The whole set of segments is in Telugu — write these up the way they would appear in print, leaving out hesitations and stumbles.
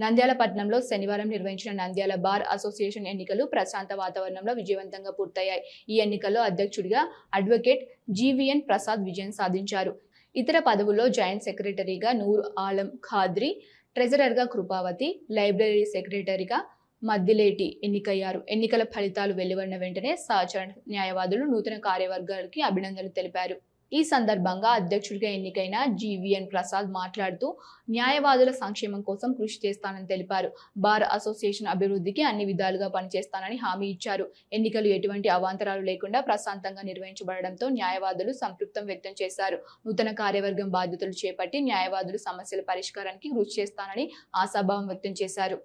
నంద్యాల పట్టణంలో శనివారం నిర్వహించిన నంద్యాల బార్ అసోసియేషన్ ఎన్నికలు ప్రశాంత వాతావరణంలో విజయవంతంగా పూర్తయ్యాయి. ఈ ఎన్నికల్లో అధ్యక్షుడిగా అడ్వకేట్ జీవీఎన్ ప్రసాద్ విజయం సాధించారు. ఇతర పదవుల్లో జాయింట్ సెక్రటరీగా నూర్ ఆలం ఖాద్రి, ట్రెజరర్గా కృపావతి, లైబ్రరీ సెక్రటరీగా మద్దిలేటి ఎన్నికయ్యారు. ఎన్నికల ఫలితాలు వెలువడిన వెంటనే సహచర న్యాయవాదులు నూతన కార్యవర్గానికి అభినందనలు తెలిపారు. ఈ సందర్భంగా అధ్యక్షుడిగా ఎన్నికైన జీవీఎన్ ప్రసాద్ మాట్లాడుతూ న్యాయవాదుల సంక్షేమం కోసం కృషి చేస్తానని తెలిపారు. బార్ అసోసియేషన్ అభివృద్ధికి అన్ని విధాలుగా పనిచేస్తానని హామీ ఇచ్చారు. ఎన్నికలు ఎటువంటి అవాంతరాలు లేకుండా ప్రశాంతంగా నిర్వహించబడడంతో న్యాయవాదులు సంతృప్తం వ్యక్తం చేశారు. నూతన కార్యవర్గం బాధ్యతలు చేపట్టి న్యాయవాదుల సమస్యల పరిష్కారానికి కృషి చేస్తానని ఆశాభావం వ్యక్తం చేశారు.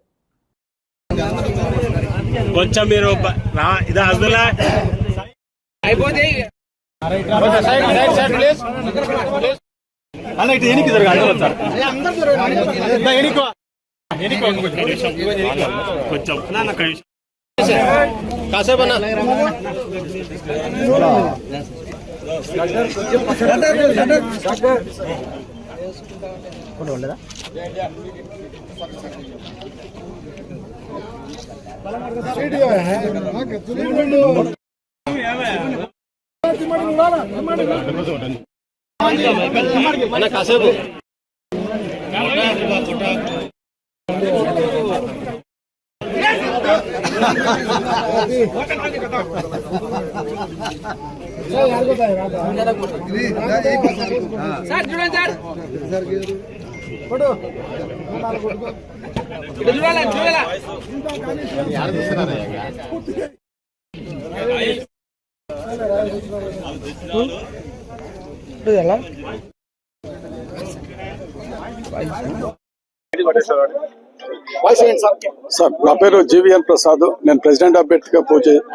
సార్, నా పేరు జీవీఎన్ ప్రసాద్. నేను ప్రెసిడెంట్ అభ్యర్థిగా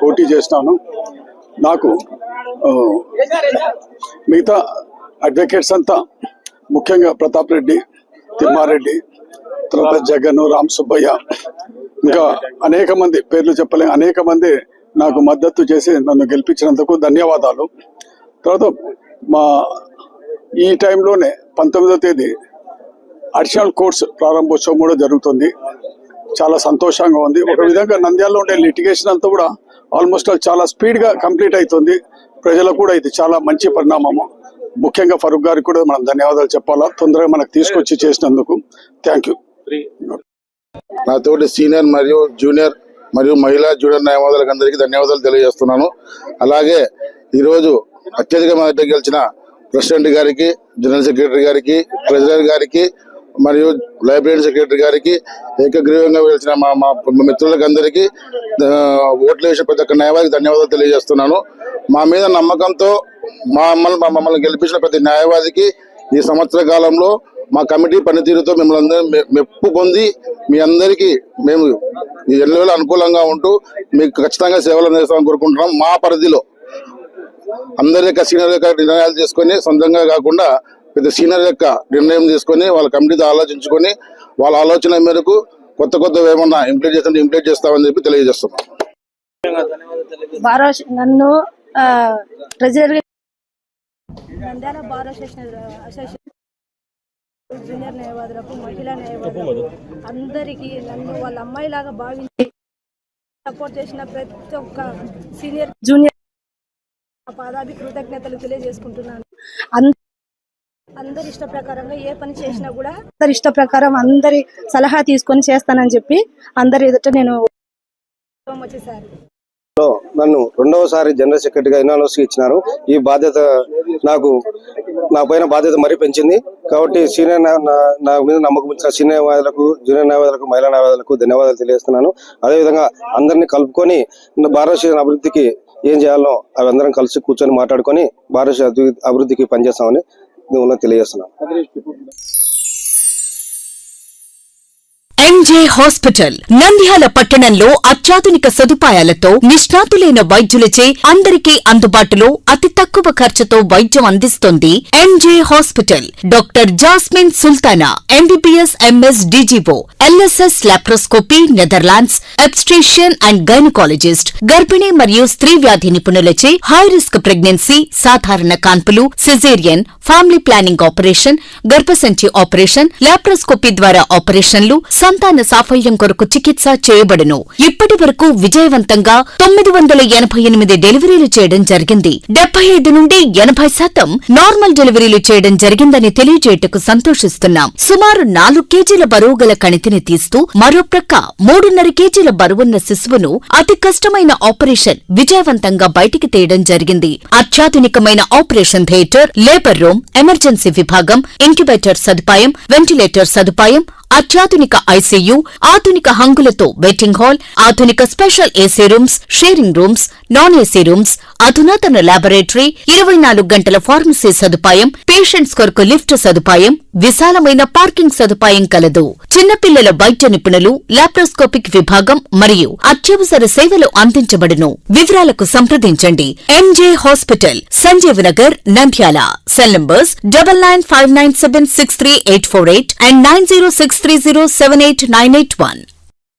పోటీ చేసినాను. నాకు మిగతా అడ్వకేట్స్ అంతా, ముఖ్యంగా ప్రతాప్ రెడ్డి, తిమ్మారెడ్డి, తర్వాత జగన్, రామ్ సుబ్బయ్య, ఇంకా అనేక మంది, పేర్లు చెప్పలేం, అనేక మంది నాకు మద్దతు చేసి నన్ను గెలిపించినందుకు ధన్యవాదాలు. తర్వాత ఈ టైంలోనే 19వ తేదీ అడిషనల్ కోర్ట్స్ ప్రారంభోత్సవం కూడా జరుగుతుంది. చాలా సంతోషంగా ఉంది. ఒక విధంగా నంద్యాలలో ఉండే లిటిగేషన్ అంతా కూడా ఆల్మోస్ట్ చాలా స్పీడ్ గా కంప్లీట్ అవుతుంది. ప్రజలకు కూడా ఇది చాలా మంచి పరిణామము. ముఖ్యంగా ఫరూక్ గారికి కూడా మనం ధన్యవాదాలు చెప్పాలా, తొందరగా మనకు తీసుకొచ్చి చేసినందుకు. Thank you. నాతోటి సీనియర్ మరియు జూనియర్ మరియు మహిళా జూనియర్ న్యాయవాదులకు అందరికీ ధన్యవాదాలు తెలియజేస్తున్నాను. అలాగే ఈరోజు అత్యధిక మెజారిటీ గెలిచిన ప్రెసిడెంట్ గారికి, జనరల్ సెక్రటరీ గారికి, ట్రెజరర్ గారికి మరియు లైబ్రరీ సెక్రటరీ గారికి, ఏకగ్రీవంగా గెలిచిన మా మిత్రులకు అందరికీ, ఓట్లు వేసిన ప్రతి ఒక్క న్యాయవాదికి ధన్యవాదాలు తెలియజేస్తున్నాను. మా మీద నమ్మకంతో మమ్మల్ని గెలిపించిన ప్రతి న్యాయవాదికి ఈ సంవత్సర కాలంలో మా కమిటీ పనితీరుతో మిమ్మల్ని అందరూ మెప్పు పొంది మీ అందరికీ మేము ఈ ఎన్నికల్లో అనుకూలంగా ఉంటూ మీకు ఖచ్చితంగా సేవలు అందిస్తామని కోరుకుంటున్నాం. మా పరిధిలో అందరి యొక్క సీనియర్ యొక్క నిర్ణయాలు తీసుకొని, సొంతంగా కాకుండా పెద్ద సీనియర్ యొక్క నిర్ణయం తీసుకొని వాళ్ళ కమిటీతో ఆలోచించుకొని వాళ్ళ ఆలోచన మేరకు కొత్త ఏమన్నా ఇంప్లిమెంట్ చేస్తామని చెప్పి తెలియజేస్తున్నాం. నన్ను నంద్యాల బార్ అసోసియేషన్ జూనియర్ న్యాయవాదులకు, మహిళా న్యాయవాదులకు అందరికీ నన్ను వాళ్ళ అమ్మాయిలాగా భావించి సపోర్ట్ చేసిన ప్రతి ఒక్క సీనియర్ జూనియర్ పాదాభి కృతజ్ఞతలు తెలియజేసుకుంటున్నాను. అందరి ఇష్ట ప్రకారంగా ఏ పని చేసినా కూడా అందరి ఇష్ట ప్రకారం అందరి సలహా తీసుకొని చేస్తానని చెప్పి అందరి ఎదుట నేను వచ్చేసారు. నన్ను రెండవసారి జనరల్ సెక్రటరీగా ఇనానోస్ ఇచ్చినారు. ఈ బాధ్యత నా పైన బాధ్యత మరీ పెంచింది. కాబట్టి సీనియర్ నా మీద నమ్మకం ఇచ్చిన సీనియర్ న్యాయవాదులకు, జూనియర్ న్యాయవాదులకు, మహిళా న్యాయవాదులకు ధన్యవాదాలు తెలియజేస్తున్నాను. అదేవిధంగా అందరినీ కలుపుకొని భారతదేశ అభివృద్ధికి ఏం చేయాలో అవి అందరం కలిసి కూర్చొని మాట్లాడుకొని భారతదేశ అభివృద్ధికి పనిచేస్తామని తెలియజేస్తున్నాను. ఎంజే హాస్పిటల్ నంద్యాల పట్టణంలో అత్యాధునిక సదుపాయాలతో నిష్ణాతులైన వైద్యులచే అందరికీ అందుబాటులో అతి తక్కువ ఖర్చుతో వైద్యం అందిస్తోంది MJ hospital. Doctor Jasmine Sultana, MBBS, MS, DGO, LSS laparoscopy, Netherlands, obstetrician and gynaecologist, గర్భిణీ మరియు స్త్రీ వ్యాధి నిపుణులచే హై రిస్క్ ప్రెగ్నెన్సీ, సాధారణ కాన్పులు, సిజేరియన్, ఫ్యామిలీ ప్లానింగ్ ఆపరేషన్, గర్భసంచి ఆపరేషన్, లాప్రోస్కోపీ ద్వారా ఆపరేషన్లు, సంతాన సాఫల్యం కొరకు చికిత్స చేయబడును. ఇప్పటి వరకు విజయవంతంగా 988 డెలివరీలు చేయడం జరిగింది. 75 నుండి 80% నార్మల్ డెలివరీలు చేయడం జరిగిందని తెలియజేయటకు సంతోషిస్తున్నాం. సుమారు 4 కేజీల బరువు గల కణితిని తీస్తూ మరో ప్రక్క 3.5 కేజీల బరువున్న శిశువును అతి కష్టమైన ఆపరేషన్ విజయవంతంగా బయటికి తీయడం జరిగింది. అత్యాధునికమైన operation theatre, labour room, emergency విభాగం, ఇంక్యుబేటర్ సదుపాయం, వెంటిలేటర్ సదుపాయం, అత్యాధునిక ఐసీయూ, ఆధునిక హంగులతో వెయిటింగ్ హాల్, ఆధునిక special AC rooms, sharing rooms, non AC rooms, అధునాతన ల్యాబొరేటరీ, 24 గంటల ఫార్మసీ సదుపాయం, పేషెంట్స్ కొరకు లిఫ్ట్ సదుపాయం, విశాలమైన పార్కింగ్ సదుపాయం కలదు. చిన్నపిల్లల వైద్య నిపుణులు, లాప్రోస్కోపిక్ విభాగం మరియు అత్యవసర సేవలు అందించబడును. వివరాలకు సంప్రదించండి. MJ hospital, Sanjeev Nagar, Nandyal. Cell numbers 9959763848 and 9063078981.